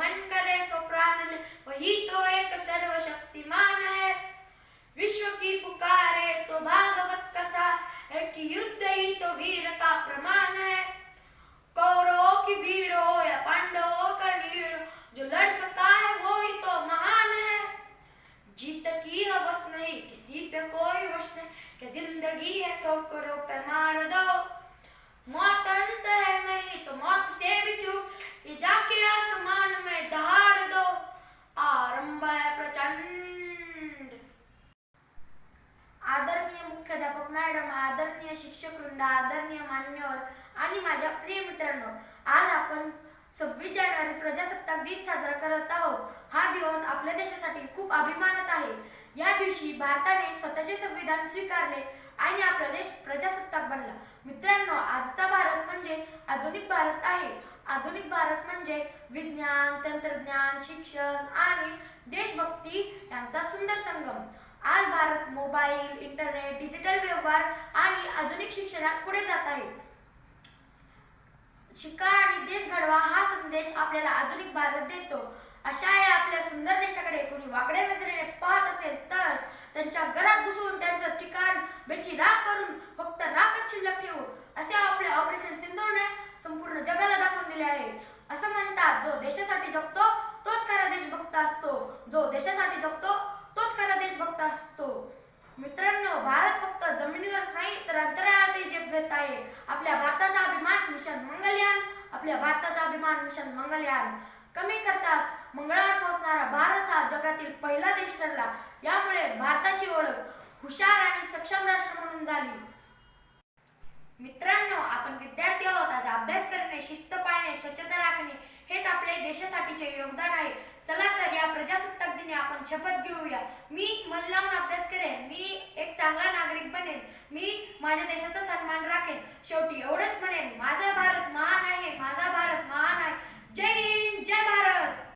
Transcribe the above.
मन करे सो प्राण ले, वही तो एक सर्वशक्तिमान है। विश्व की पुकारे तो भागवत कथा है कि युद्ध ही तो वीर का प्रमाण है। कौरवों की भीड़ हो या पांडवों का नीड़, जो लड़ सका है वो ही तो महान है। जीत की हवस नहीं किसी पे कोई वश नहीं, कि जिंदगी है ठोकरों पे मार दो। मौत अंत है नहीं तो मौत से भी क्यों, ये जाके आसमान में दहाड़ दो। आरंभ है प्रचंड। आदरणीय मुख्याध्यापक मॅडम, आदरणीय शिक्षक वृंद, आदरणीय मान्यवर आणि माझ्या प्रिय मित्रांनो, आज आपण 26 जानेवारी प्रजासत्ताक दिन साजरा करत आहोत। हा दिवस आपल्या देशासाठी खूप अभिमानाचा आहे। या दिवशी भारताने स्वतःचे संविधान स्वीकारले आणि आपला देश प्रजासत्ताक बनला। मित्रांनो, आजचा भारत म्हणजे आधुनिक भारत आहे। आधुनिक भारत म्हणजे विज्ञान, तंत्रज्ञान, शिक्षण आणि देशभक्ती यांचा सुंदर संगम। आज भारत मोबाईल, इंटरनेट, डिजिटल व्यवहार आणि आधुनिक शिक्षणात पुढे जात आहे। शिका आणि देश घडवा हा संदेश आपल्याला आधुनिक भारत देतो। अशा या आपल्या सुंदर देशाकडे कोणी वाकड्या नजरेने पाहत असेल तर त्यांच्या घरात घुसून त्यांचं ठिकाण बेची राख करून फक्त राखच शिल्लक ठेवू, असे आपले ऑपरेशन सिंधूरने संपूर्ण जगाला दाखवून दिले आहे। असं म्हणतात, जो देशासाठी जगतो तोच खरा देशभक्त असतो, जो देशासाठी जगतो तोच खरा देशभक्त असतो। मित्रांनो, भारत फक्त जमिनीवरच नाही तर अंतराळातही झेप घेत आहे। आपल्या भारताचा अभिमान मिशन मंगलयान, आपल्या भारताचा अभिमान मिशन मंगलयान। कमी खर्चात मंगळावर पोहोचणारा भारत हा जगातील पहिला देश ठरला। यामुळे भारताची ओळख हुशार आणि सक्षम राष्ट्र म्हणून झाली। मित्रांनो, आपण विद्यार्थी आहोत। आज अभ्यास करणे, शिस्त पाळणे, स्वच्छता राखणे हेच आपल्या देशासाठीचे योगदान आहे। चला तर या प्रजासत्ताक दिनी आपण शपथ घेऊया। मी मन लावून अभ्यास करेन, मी एक चांगला नागरिक बनेन, मी माझ्या देशाचा सन्मान राखेन। शेवटी एवढंच म्हणेन, माझा भारत महान आहे, माझा भारत महान आहे। जय हिंद, जय भारत।